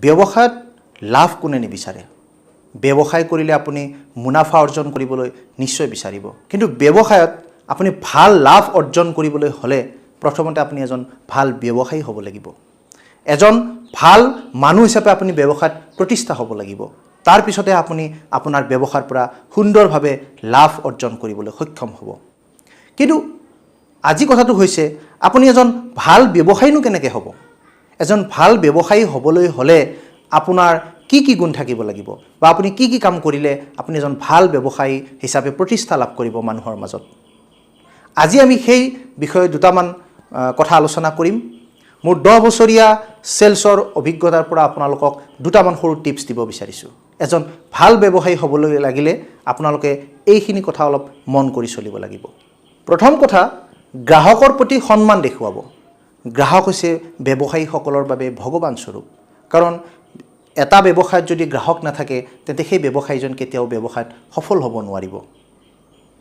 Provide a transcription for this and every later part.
ব্যৱসায়ত লাভ কোনে নিবিচাৰে ব্যৱসায় কৰিলে আপুনি মুনাফা অৰ্জন কৰিবলৈ নিশ্চয় বিচাৰিব কিন্তু ব্যৱসায়ত আপুনি ভাল লাভ অৰ্জন কৰিবলৈ হলে প্ৰথমতে আপুনি এজন ভাল ব্যৱসায়ী হ'ব লাগিব এজন ভাল মানুহ হিচাপে আপুনি ব্যৱসায়ত প্ৰতিষ্ঠা হ'ব লাগিব তাৰ পিছতে আপুনি আপোনাৰ ব্যৱসায়ৰ পৰা সুন্দৰভাৱে লাভ অৰ্জন কৰিবলৈ সক্ষম হ'ব কিন্তু আজি কথাটো হৈছে আপুনি এজন ভাল ব্যৱসায়ীনো কেনেকৈ হ'ব এজন ভাল ব্যৱসায়ী হ'বলৈ হলে আপোনাৰ কি গুণ থাকিব লাগিব বা আপুনি কি কাম কৰিলে আপুনি এজন ভাল ব্যৱসায়ী হিচাপে প্ৰতিষ্ঠা লাভ কৰিব মানুহৰ মাজত আজি আমি সেই বিষয়ে দুটামান কথা আলোচনা কৰিম মোৰ 10 বছৰীয়া সেলছৰ অভিজ্ঞতাৰ পৰা আপোনালোকক দুটামান সৰু টিপছ দিব বিচাৰিছো এজন ভাল ব্যৱসায়ী হ'বলৈ লাগিলে আপোনালোকে এইখিনি কথা অলপ মন কৰি চলিব লাগিব প্ৰথম কথা গ্ৰাহকৰ প্ৰতি সন্মান দেখুৱাব গ্ৰাহক হৈছে ব্যৱসায়ীসকলৰ বাবে ভগৱান স্বৰূপ কাৰণ এটা ব্যৱসায়ত যদি গ্ৰাহক নাথাকে তেন্তে সেই ব্যৱসায়ীজন কেতিয়াও ব্যৱসায়ত সফল হ'ব নোৱাৰিব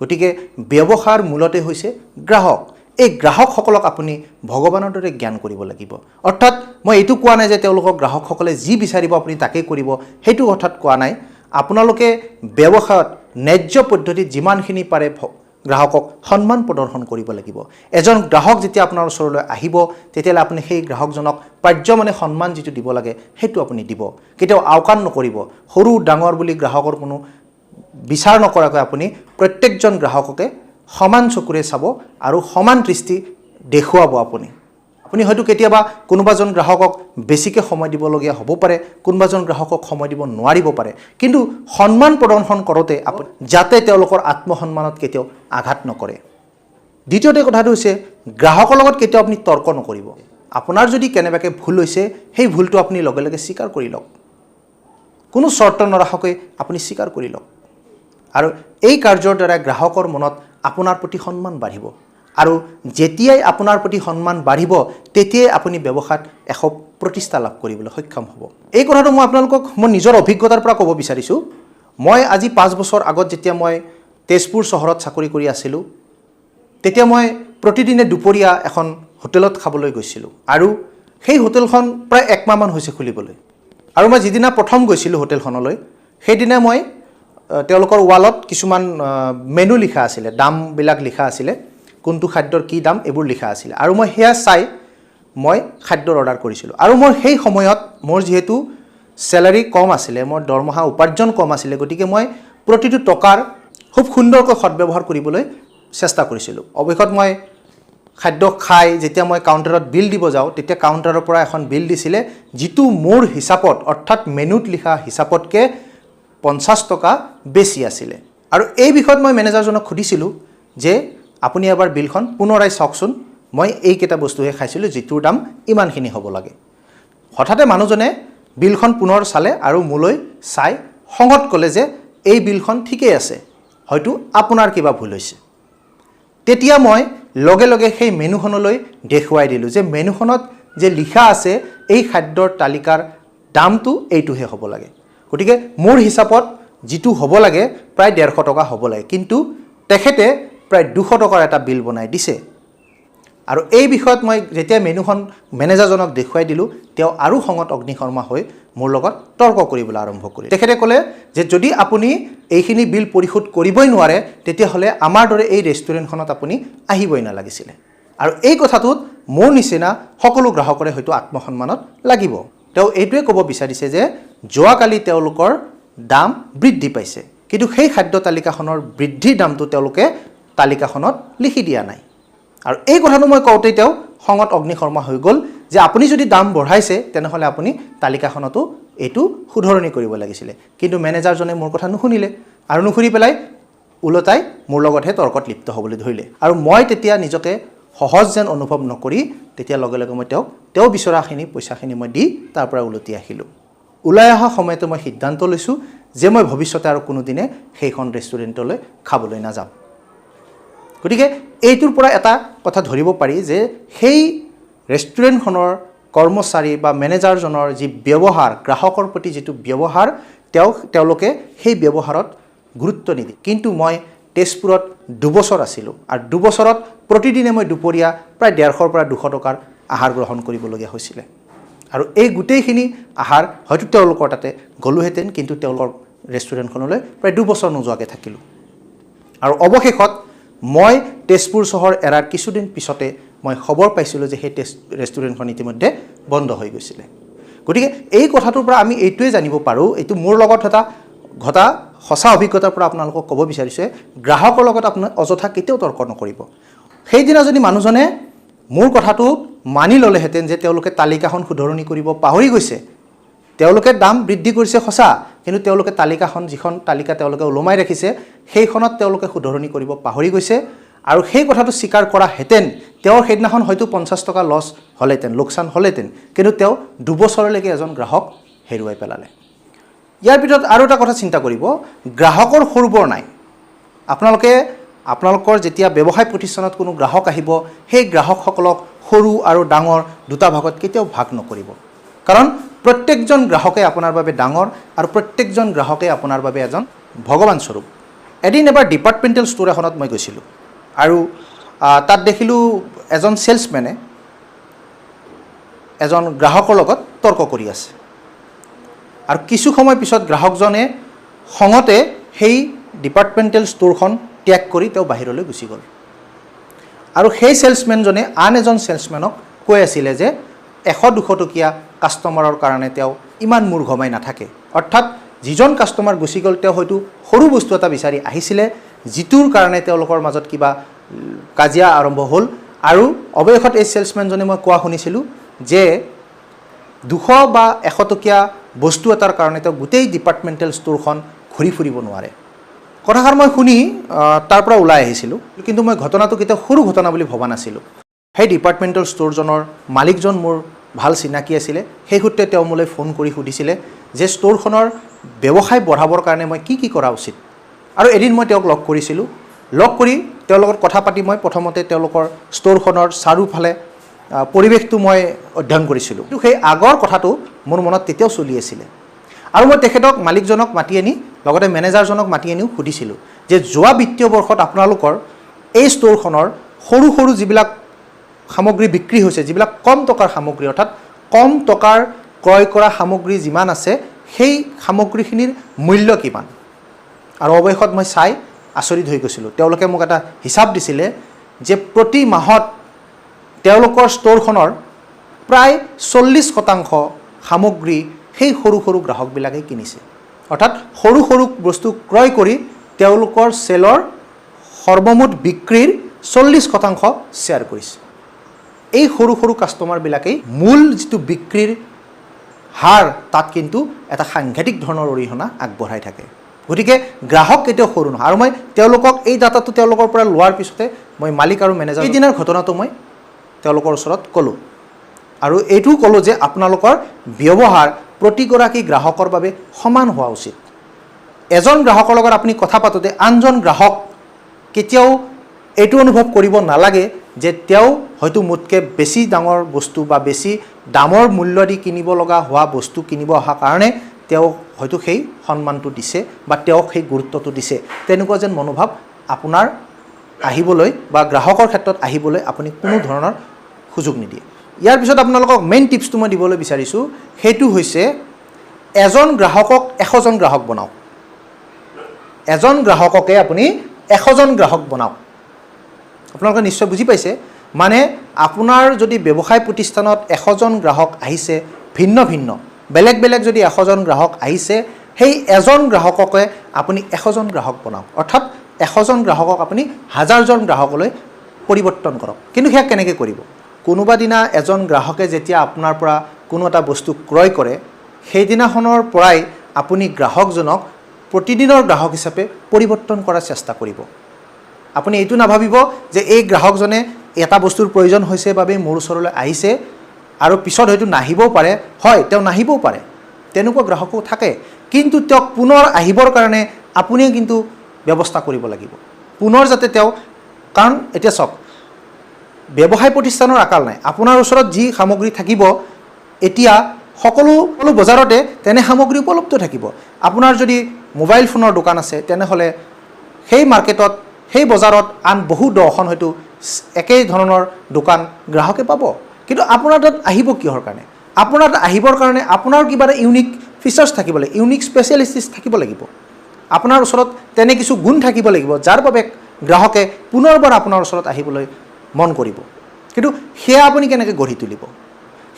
গতিকে ব্যৱসায়ৰ মূলতে হৈছে গ্ৰাহক এই গ্ৰাহকসকলক আপুনি ভগৱানৰ দৰে জ্ঞান কৰিব লাগিব অৰ্থাৎ মই এইটো কোৱা নাই যে তেওঁলোকক গ্ৰাহকসকলে যি বিচাৰিব আপুনি তাকেই কৰিব সেইটো অৰ্থাৎ কোৱা নাই আপোনালোকে ব্যৱসায়ত ন্যায্য পদ্ধতিত যিমানখিনি পাৰে গ্ৰাহকক সন্মান প্ৰদৰ্শন কৰিব লাগিব এজন গ্ৰাহক যেতিয়া আপোনাৰ ওচৰলৈ আহিব তেতিয়ালে আপুনি সেই গ্ৰাহকজনক পাৰ্যমানে সন্মান যিটো দিব লাগে সেইটো আপুনি দিব কেতিয়াও আওকাণ নকৰিব সৰু ডাঙৰ বুলি গ্ৰাহকৰ কোনো বিচাৰ নকৰাকৈ আপুনি প্ৰত্যেকজন গ্ৰাহককে সমান চকুৰে চাব আৰু সমান দৃষ্টি দেখুৱাব আপুনি হয়তো কেতিয়াবা কোনোবাজন গ্ৰাহকক বেছিকৈ সময় দিবলগীয়া হ'ব পাৰে কোনোবাজন গ্ৰাহকক সময় দিব নোৱাৰিব পাৰে কিন্তু সন্মান প্ৰদৰ্শন কৰোঁতে আপুনি যাতে তেওঁলোকৰ আত্মসন্মানত কেতিয়াও আঘাত নকৰে দ্বিতীয়তে কথাটো হৈছে গ্ৰাহকৰ লগত কেতিয়াও আপুনি তৰ্ক নকৰিব আপোনাৰ যদি কেনেবাকৈ ভুল হৈছে সেই ভুলটো আপুনি লগে লগে স্বীকাৰ কৰি লওক কোনো চৰ্ত নৰাখকৈ আপুনি স্বীকাৰ কৰি লওক আৰু এই কাৰ্যৰ দ্বাৰা গ্ৰাহকৰ মনত আপোনাৰ প্ৰতি সন্মান বাঢ়িব আৰু যেতিয়াই আপোনাৰ প্ৰতি সন্মান বাঢ়িব তেতিয়াই আপুনি ব্যৱসায়ত প্ৰতিষ্ঠা লাভ কৰিবলৈ সক্ষম হ'ব এই কথাটো মই আপোনালোকক মোৰ নিজৰ অভিজ্ঞতাৰ পৰা ক'ব বিচাৰিছো মই আজি 5 বছৰ আগত যেতিয়া মই তেজপুৰ চহৰত চাকৰি কৰি আছিলোঁ তেতিয়া মই প্ৰতিদিনে দুপৰীয়া এখন হোটেলত খাবলৈ গৈছিলোঁ আৰু সেই হোটেলখন প্ৰায় 1 মাহ মান হৈছে খুলিবলৈ আৰু মই যিদিনা প্ৰথম গৈছিলোঁ হোটেলখনলৈ সেইদিনা মই তেওঁলোকৰ ৱালত কিছুমান মেনু লিখা আছিলে দামবিলাক লিখা আছিলে কোনটো খাদ্যৰ কি দাম এইবোৰ লিখা আছিল আৰু মই হেয়া চাই মই খাদ্যৰ অৰ্ডাৰ কৰিছিলোঁ আৰু মই সেই সময়ত মোৰ যেহেতু স্যালাৰি কম আছিলে মোৰ দৰমহা উপাৰ্জন কম আছিলে গতিকে মই প্ৰতিটো টকাৰ খুব সুন্দৰকৈ সৎব্যৱহাৰ কৰিবলৈ চেষ্টা কৰিছিলোঁ অৱশ্যে মই খাদ্য খাই যেতিয়া মই কাউণ্টাৰত বিল দিব যাওঁ তেতিয়া কাউণ্টাৰৰ পৰা এখন বিল দিছিলে যিটো মোৰ হিচাপত অৰ্থাৎ মেনুত লিখা হিচাপতকৈ 50 টকা বেছি আছিলে আৰু এই বিষয়ত মই মেনেজাৰজনক সুধিছিলোঁ যে আপুনি এবাৰ বিলখন পুনৰাই চাওকচোন মই এইকেইটা বস্তুহে খাইছিলোঁ যিটোৰ দাম ইমানখিনি হ'ব লাগে হঠাতে মানুহজনে বিলখন পুনৰ চালে আৰু মোলৈ চাই খঙত ক'লে যে এই বিলখন ঠিকই আছে হয়তো আপোনাৰ কিবা ভুল হৈছে তেতিয়া মই লগে লগে সেই মেনুখনলৈ দেখুৱাই দিলোঁ যে মেনুখনত যে লিখা আছে এই খাদ্যৰ তালিকাৰ দামটো এইটোহে হ'ব লাগে গতিকে মোৰ হিচাপত যিটো হ'ব লাগে প্ৰায় 150 টকা হ'ব লাগে কিন্তু তেখেতে প্ৰায় 200 টকাৰ এটা বিল বনাই দিছে আৰু এই বিষয়ত মই যেতিয়া মেনুখন মেনেজাৰজনক দেখুৱাই দিলোঁ তেওঁ আৰু খঙত অগ্নিশৰ্মা হৈ মোৰ লগত তৰ্ক কৰিবলৈ আৰম্ভ কৰিলে তেখেতে ক'লে যে যদি আপুনি এইখিনি বিল পৰিশোধ কৰিবই নোৱাৰে তেতিয়াহ'লে আমাৰ দৰে এই ৰেষ্টুৰেণ্টখনত আপুনি আহিবই নালাগিছিলে আৰু এই কথাটোত মোৰ নিচিনা সকলো গ্ৰাহকৰে হয়তো আত্মসন্মানত লাগিব তেওঁ এইটোৱে ক'ব বিচাৰিছে যে যোৱাকালি তেওঁলোকৰ দাম বৃদ্ধি পাইছে কিন্তু সেই খাদ্য তালিকাখনৰ বৃদ্ধিৰ দামটো তেওঁলোকে তালিকাখনত লিখি দিয়া নাই আৰু এই কথাটো মই কওঁতে তেওঁ খঙত অগ্নিশৰ্মা হৈ গ'ল যে আপুনি যদি দাম বঢ়াইছে তেনেহ'লে আপুনি তালিকাখনতো এইটো শুধৰণি কৰিব লাগিছিলে কিন্তু মেনেজাৰজনে মোৰ কথা নুশুনিলে আৰু নুশুনি পেলাই উলটাই মোৰ লগতহে তৰ্কত লিপ্ত হ'বলৈ ধৰিলে আৰু মই তেতিয়া নিজকে সহজ যেন অনুভৱ নকৰি তেতিয়া লগে লগে মই তেওঁ বিচৰাখিনি পইচাখিনি মই দি তাৰ পৰা উলটি আহিলোঁ ওলাই অহা সময়তে মই সিদ্ধান্ত লৈছোঁ যে মই ভৱিষ্যতে আৰু কোনোদিনে সেইখন ৰেষ্টুৰেণ্টলৈ খাবলৈ নাযাম গতিকে এইটোৰ পৰা এটা কথা ধৰিব পাৰি যে সেই ৰেষ্টুৰেণ্টখনৰ কৰ্মচাৰী বা মেনেজাৰজনৰ যি ব্যৱহাৰ গ্ৰাহকৰ প্ৰতি যিটো ব্যৱহাৰ তেওঁলোকে সেই ব্যৱহাৰত গুৰুত্ব নিদিয়ে কিন্তু মই তেজপুৰত 2 বছৰ আছিলোঁ আৰু 2 বছৰত প্ৰতিদিনে মই দুপৰীয়া প্ৰায় 150 পৰা 200 টকাৰ আহাৰ গ্ৰহণ কৰিবলগীয়া হৈছিলে আৰু এই গোটেইখিনি আহাৰ হয়তো তেওঁলোকৰ তাতে গ'লোহেঁতেন, কিন্তু তেওঁলোকৰ ৰেষ্টুৰেণ্টখনলৈ প্ৰায় 2 বছৰ নোযোৱাকৈ থাকিলোঁ। আৰু অৱশেষত মই তেজপুৰ চহৰ এৰাৰ কিছুদিন পিছতে মই খবৰ পাইছিলোঁ যে সেই ৰেষ্টুৰেণ্টখন ইতিমধ্যে বন্ধ হৈ গৈছিলে। গতিকে এই কথাটোৰ পৰা আমি এইটোৱে জানিব পাৰোঁ, এইটো মোৰ লগত ঘটা সঁচা অভিজ্ঞতাৰ পৰা আপোনালোকক ক'ব বিচাৰিছোঁ, গ্ৰাহকৰ লগত আপোনাৰ অযথা কেতিয়াও তৰ্ক নকৰিব। সেইদিনা যদি মানুহজনে মোৰ কথাটো মানি ল'লেহেঁতেন যে তেওঁলোকে তালিকাখন শুধৰণি কৰিব পাহৰি গৈছে, তেওঁলোকে দাম বৃদ্ধি কৰিছে সঁচা, কিন্তু তেওঁলোকে তালিকাখন, যিখন তালিকা তেওঁলোকে ওলমাই ৰাখিছে, সেইখনত তেওঁলোকে শুধৰণি কৰিব পাহৰি গৈছে। আৰু সেই কথাটো স্বীকাৰ কৰাহেঁতেন তেওঁৰ সেইদিনাখন হয়তো 50 টকা লছ হ'লেহেঁতেন, লোকচান হ'লেহেঁতেন, কিন্তু তেওঁ 2 বছৰলৈকে এজন গ্ৰাহক হেৰুৱাই পেলালে। ইয়াৰ ভিতৰত আৰু এটা কথা চিন্তা কৰিব, গ্ৰাহকৰ সৰু বৰ নাই। আপোনালোকৰ যেতিয়া ব্যৱসায় প্ৰতিষ্ঠানত কোনো গ্ৰাহক আহিব, সেই গ্ৰাহকসকলক সৰু আৰু ডাঙৰ দুটা ভাগত কেতিয়াও ভাগ নকৰিব। কাৰণ প্ৰত্যেকজন গ্ৰাহকে আপোনাৰ বাবে ডাঙৰ আৰু প্ৰত্যেকজন গ্ৰাহকে আপোনাৰ বাবে এজন ভগৱান স্বৰূপ। এদিন এবাৰ ডিপাৰ্টমেণ্টেল ষ্ট'ৰ এখনত মই গৈছিলোঁ আৰু তাত দেখিলোঁ এজন ছেলছমেনে এজন গ্ৰাহকৰ লগত তৰ্ক কৰি আছে। আৰু কিছু সময় পিছত গ্ৰাহকজনে খঙতে সেই ডিপাৰ্টমেণ্টেল ষ্ট'ৰখন ত্যাগ কৰি তেওঁ বাহিৰলৈ গুচি গ'ল। আৰু সেই ছেলছমেনজনে আন এজন ছেলছমেনক কৈ আছিলে যে 100-200 টকীয়া কাষ্টমাৰৰ কাৰণে তেওঁ ইমান মূৰ ঘমাই নাথাকে। অৰ্থাৎ যিজন কাষ্টমাৰ গুচি গ'ল তেওঁ হয়তো সৰু বস্তু এটা বিচাৰি আহিছিলে, যিটোৰ কাৰণে তেওঁলোকৰ মাজত কিবা কাজিয়া আৰম্ভ হ'ল। আৰু অৱশেষত এই ছেলছমেনজনে মই কোৱা শুনিছিলোঁ যে 200 বা 100 টকীয়া বস্তু এটাৰ কাৰণে তেওঁ গোটেই ডিপাৰ্টমেণ্টেল ষ্ট'ৰখন ঘূৰি ফুৰিব নোৱাৰে। কথাষাৰ মই শুনি তাৰ পৰা ওলাই আহিছিলোঁ, কিন্তু মই ঘটনাটো কেতিয়াও সৰু ঘটনা বুলি ভবা নাছিলোঁ। সেই ডিপাৰ্টমেণ্টেল ষ্ট'ৰজনৰ মালিকজন মোৰ ভাল চিনাকি আছিলে। সেই সূত্ৰে তেওঁ মোলৈ ফোন কৰি সুধিছিলে যে ষ্ট'ৰখনৰ ব্যৱসায় বঢ়াবৰ কাৰণে মই কি কি কৰা উচিত। আৰু এদিন মই তেওঁক লগ কৰিছিলোঁ। লগ কৰি তেওঁৰ লগত কথা পাতি মই প্ৰথমতে তেওঁলোকৰ ষ্ট'ৰখনৰ চাৰিওফালে পৰিৱেশটো মই অধ্যয়ন কৰিছিলোঁ। কিন্তু সেই আগৰ কথাটো মোৰ মনত তেতিয়াও চলি আছিলে। আৰু মই তেখেতক, মালিকজনক মাতি আনি, লগতে মেনেজাৰজনক মাতি আনিও সুধিছিলোঁ যে যোৱা বিত্তীয় বৰ্ষত আপোনালোকৰ এই ষ্ট'ৰখনৰ সৰু সৰু যিবিলাক সামগ্ৰী বিক্ৰী হৈছে, যিবিলাক কম টকাৰ সামগ্ৰী, অৰ্থাৎ কম টকাৰ ক্ৰয় কৰা সামগ্ৰী যিমান আছে, সেই সামগ্ৰীখিনিৰ মূল্য কিমান। আৰু অৱশেষত মই চাই আচৰিত হৈ গৈছিলোঁ। তেওঁলোকে মোক এটা হিচাপ দিছিলে যে প্ৰতি মাহত তেওঁলোকৰ ষ্ট'ৰখনৰ প্ৰায় 40% সামগ্ৰী সেই সৰু সৰু গ্ৰাহকবিলাকেই কিনিছে। অৰ্থাৎ সৰু সৰু বস্তু ক্ৰয় কৰি তেওঁলোকৰ চেলৰ সৰ্বমুঠ বিক্ৰীৰ 40% শ্বেয়াৰ কৰিছে। এই সৰু সৰু কাষ্টমাৰবিলাকেই মূল যিটো বিক্ৰীৰ হাৰ, তাত কিন্তু এটা সাংঘাতিক ধৰণৰ অৰিহণা আগবঢ়াই থাকে। গতিকে গ্ৰাহক কেতিয়াও সৰু নহয়। আৰু মই তেওঁলোকক এই ডাটাটো তেওঁলোকৰ পৰা লোৱাৰ পিছতে মই মালিক আৰু মেনেজাৰ সেইদিনাৰ ঘটনাটো মই তেওঁলোকৰ ওচৰত ক'লোঁ। আৰু এইটোও ক'লোঁ যে আপোনালোকৰ ব্যৱহাৰ প্ৰতিগৰাকী গ্ৰাহকৰ বাবে সমান হোৱা উচিত। এজন গ্ৰাহকৰ লগত আপুনি কথা পাতোঁতে আনজন গ্ৰাহক কেতিয়াও এইটো অনুভৱ কৰিব নালাগে যে তেওঁ হয়তো মোতকৈ বেছি ডাঙৰ বস্তু বা বেছি দামৰ মূল্য দি কিনিব লগা হোৱা বস্তু কিনিব অহা কাৰণে তেওঁ হয়তো সেই সন্মানটো দিছে বা তেওঁক সেই গুৰুত্বটো দিছে। তেনেকুৱা যেন মনোভাৱ আপোনাৰ আহিবলৈ বা গ্ৰাহকৰ ক্ষেত্ৰত আহিবলৈ আপুনি কোনো ধৰণৰ সুযোগ নিদিয়ে। ইয়াৰ পিছত আপোনালোকক মেইন টিপছটো মই দিবলৈ বিচাৰিছোঁ, সেইটো হৈছে এজন গ্ৰাহকক 100জন গ্ৰাহক বনাওক। এজন গ্ৰাহককে আপুনি 100জন গ্ৰাহক বনাওক। আপোনালোকে নিশ্চয় বুজি পাইছে। মানে আপোনাৰ যদি ব্যৱসায় প্ৰতিষ্ঠানত 100জন গ্ৰাহক আহিছে, ভিন্ন ভিন্ন বেলেগ বেলেগ যদি 100জন গ্ৰাহক আহিছে, সেই এজন গ্ৰাহককে আপুনি 100জন গ্ৰাহক বনাওক। অৰ্থাৎ 100জন গ্ৰাহকক আপুনি 1000জন গ্ৰাহকলৈ পৰিৱৰ্তন কৰক। কিন্তু সেয়া কেনেকৈ কৰিব? কোনোবা দিনা এজন গ্ৰাহকে যেতিয়া আপোনাৰ পৰা কোনো এটা বস্তু ক্ৰয় কৰে, সেইদিনাখনৰ পৰাই আপুনি গ্ৰাহকজনক প্ৰতিদিনৰ গ্ৰাহক হিচাপে পৰিৱৰ্তন কৰাৰ চেষ্টা কৰিব। আপুনি এইটো নাভাবিব যে এই গ্ৰাহকজনে এটা বস্তুৰ প্ৰয়োজন হৈছে বাবে মোৰ ওচৰলৈ আহিছে আৰু পিছত হয়তো নাহিবও পাৰে। হয়, তেওঁ নাহিবও পাৰে, তেনেকুৱা গ্ৰাহকো থাকে। কিন্তু তেওঁক পুনৰ আহিবৰ কাৰণে আপুনিয়ে কিন্তু ব্যৱস্থা কৰিব লাগিব পুনৰ যাতে তেওঁ। কাৰণ এতিয়া চাওক, ব্যৱসায় প্ৰতিষ্ঠানৰ আকাল নাই। আপোনাৰ ওচৰত যি সামগ্ৰী থাকিব, এতিয়া সকলো বজাৰতে তেনে সামগ্ৰী উপলব্ধ থাকিব। আপোনাৰ যদি মোবাইল ফোনৰ দোকান আছে, তেনেহ'লে সেই মাৰ্কেটত, সেই বজাৰত আন বহু দহখন হয়তো একেই ধৰণৰ দোকান গ্ৰাহকে পাব। কিন্তু আপোনাৰ তাত আহিব কিহৰ কাৰণে? আপোনাৰ আহিবৰ কাৰণে আপোনাৰ কিবা এটা ইউনিক ফিচাৰ্ছ থাকিব লাগিব, ইউনিক স্পেচিয়েলিটিছ থাকিব লাগিব। আপোনাৰ ওচৰত তেনে কিছু গুণ থাকিব লাগিব যাৰ বাবে গ্ৰাহকে পুনৰবাৰ আপোনাৰ ওচৰত আহিবলৈ মন কৰিব। কিন্তু সেয়া আপুনি কেনেকৈ গঢ়ি তুলিব?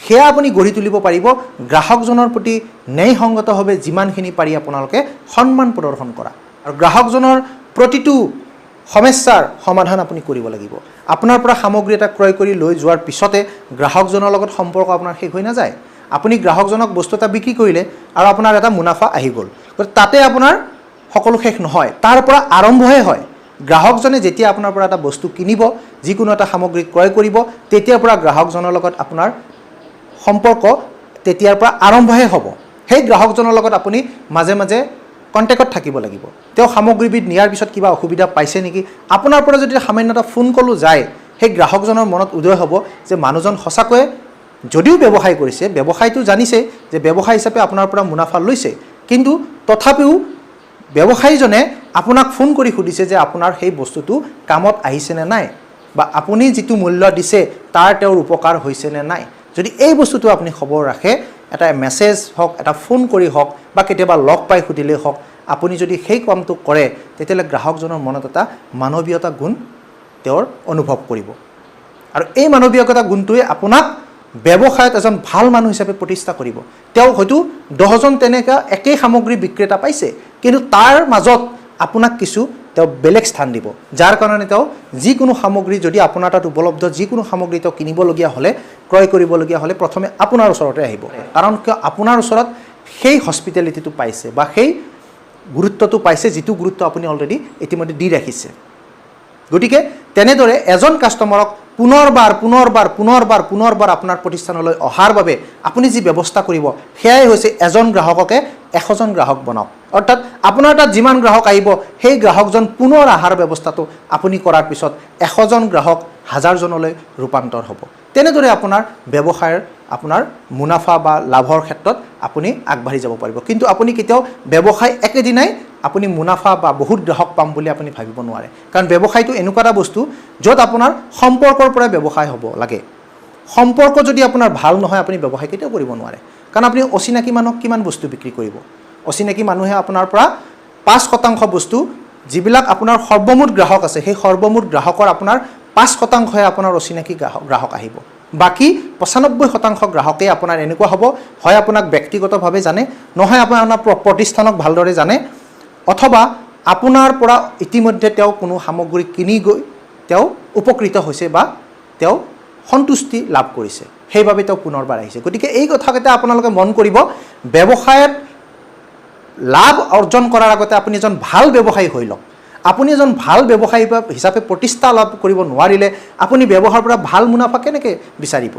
সেয়া আপুনি গঢ়ি তুলিব পাৰিব গ্ৰাহকজনৰ প্ৰতি ন্যায়সংগতভাৱে যিমানখিনি পাৰি আপোনালোকে সন্মান প্ৰদৰ্শন কৰা, আৰু গ্ৰাহকজনৰ প্ৰতিটো সমস্যাৰ সমাধান আপুনি কৰিব লাগিব। আপোনাৰ পৰা সামগ্ৰী এটা ক্ৰয় কৰি লৈ যোৱাৰ পিছতে গ্ৰাহকজনৰ লগত সম্পৰ্ক আপোনাৰ শেষ হৈ নাযায়। আপুনি গ্ৰাহকজনক বস্তু এটা বিক্ৰী কৰিলে আৰু আপোনাৰ এটা মুনাফা আহি গ'ল, গতিকে তাতে আপোনাৰ সকলো শেষ নহয়, তাৰ পৰা আৰম্ভহে হয়। গ্ৰাহকজনে যেতিয়া আপোনাৰ পৰা এটা বস্তু কিনিব, যিকোনো এটা সামগ্ৰী ক্ৰয় কৰিব, তেতিয়াৰ পৰা গ্ৰাহকজনৰ লগত আপোনাৰ সম্পৰ্ক তেতিয়াৰ পৰা আৰম্ভহে হ'ব। সেই গ্ৰাহকজনৰ লগত আপুনি মাজে মাজে কণ্টেক্টত থাকিব লাগিব। তেওঁ সামগ্ৰীবিধ নিয়াৰ পিছত কিবা অসুবিধা পাইছে নেকি, আপোনাৰ পৰা যদি সামান্য এটা ফোন কলো যায়, সেই গ্ৰাহকজনৰ মনত উদয় হ'ব যে মানুহজন সঁচাকৈয়ে যদিও ব্যৱসায় কৰিছে, ব্যৱসায়টো জানিছে যে ব্যৱসায় হিচাপে আপোনাৰ পৰা মুনাফা লৈছে, কিন্তু তথাপিও ব্যৱসায়ীজনে আপোনাক ফোন কৰি সুধিছে যে আপোনাৰ সেই বস্তুটো কামত আহিছেনে নাই, বা আপুনি যিটো মূল্য দিছে তাৰ তেওঁৰ উপকাৰ হৈছেনে নাই। যদি এই বস্তুটো আপুনি খবৰ ৰাখে, এটা মেছেজ হওক, এটা ফোন কৰি হওক, বা কেতিয়াবা লগ পাই সুধিলেই হওক, আপুনি যদি সেই কামটো কৰে, তেতিয়াহ'লে গ্ৰাহকজনৰ মনত এটা মানৱীয়তা গুণ তেওঁৰ অনুভৱ কৰিব, আৰু এই মানৱীয়তা গুণটোৱে আপোনাক ব্যৱসায়ত এজন ভাল মানুহ হিচাপে প্ৰতিষ্ঠা কৰিব। তেওঁ হয়তো 10জন তেনেকুৱা একেই সামগ্ৰী বিক্ৰেতা পাইছে, কিন্তু তাৰ মাজত আপোনাক কিছু তেওঁ বেলেগ স্থান দিব, যাৰ কাৰণে তেওঁ যিকোনো সামগ্ৰী যদি আপোনাৰ তাত উপলব্ধ যিকোনো সামগ্ৰী তেওঁ কিনিবলগীয়া হ'লে, ক্ৰয় কৰিবলগীয়া হ'লে প্ৰথমে আপোনাৰ ওচৰতে আহিব। কাৰণ কিয়? আপোনাৰ ওচৰত সেই হস্পিটেলিটিটো পাইছে বা সেই গুৰুত্বটো পাইছে, যিটো গুৰুত্ব আপুনি অলৰেডি ইতিমধ্যে দি ৰাখিছে। গতিকে তেনেদৰে এজন কাষ্টমাৰক পুনৰবাৰ আপোনাৰ প্ৰতিষ্ঠানলৈ অহাৰ বাবে আপুনি যি ব্যৱস্থা কৰিব, সেয়াই হৈছে এজন গ্ৰাহককে 100জন গ্ৰাহক বনাওক। অৰ্থাৎ আপোনাৰ তাত যিমান গ্ৰাহক আহিব, সেই গ্ৰাহকজন পুনৰ অহাৰ ব্যৱস্থাটো আপুনি কৰাৰ পিছত 100জন গ্ৰাহক 1000জনলৈ ৰূপান্তৰ হ'ব। তেনেদৰে আপোনাৰ ব্যৱসায়ৰ আপোনাৰ মুনাফা বা লাভৰ ক্ষেত্ৰত আপুনি আগবাঢ়ি যাব পাৰিব। কিন্তু আপুনি কেতিয়াও ব্যৱসায় একেদিনাই আপুনি মুনাফা বা বহুত গ্ৰাহক পাম বুলি আপুনি ভাবিব নোৱাৰে, কাৰণ ব্যৱসায়টো এনেকুৱা এটা বস্তু য'ত আপোনাৰ সম্পৰ্কৰ পৰাই ব্যৱসায় হ'ব লাগে। সম্পৰ্ক যদি আপোনাৰ ভাল নহয়, আপুনি ব্যৱসায় কেতিয়াও কৰিব নোৱাৰে। কাৰণ আপুনি অচিনাকি মানুহক কিমান বস্তু বিক্ৰী কৰিব? অচিনাকি মানুহে আপোনাৰ পৰা 5% বস্তু, যিবিলাক আপোনাৰ সৰ্বমুঠ গ্ৰাহক আছে, সেই সৰ্বমুঠ গ্ৰাহকৰ আপোনাৰ 5%হে আপোনাৰ অচিনাকি গ্ৰাহক আহিব। বাকী 95% গ্ৰাহকেই আপোনাৰ এনেকুৱা হ'ব, হয় আপোনাক ব্যক্তিগতভাৱে জানে, নহয় আপোনাৰ প্ৰতিষ্ঠানক ভালদৰে জানে, অথবা আপোনাৰ পৰা ইতিমধ্যে তেওঁ কোনো সামগ্ৰী কিনি গৈ তেওঁ উপকৃত হৈছে বা তেওঁ সন্তুষ্টি লাভ কৰিছে, সেইবাবে তেওঁ পুনৰবাৰ আহিছে। গতিকে এই কথাকেইটা আপোনালোকে মন কৰিব, ব্যৱসায়ত লাভ অৰ্জন কৰাৰ আগতে আপুনি এজন ভাল ব্যৱসায়ী হৈ লওক। আপুনি এজন ভাল ব্যৱসায়ী হিচাপে প্ৰতিষ্ঠা লাভ কৰিব নোৱাৰিলে আপুনি ব্যৱসায়ৰ পৰা ভাল মুনাফা কেনেকৈ বিচাৰিব?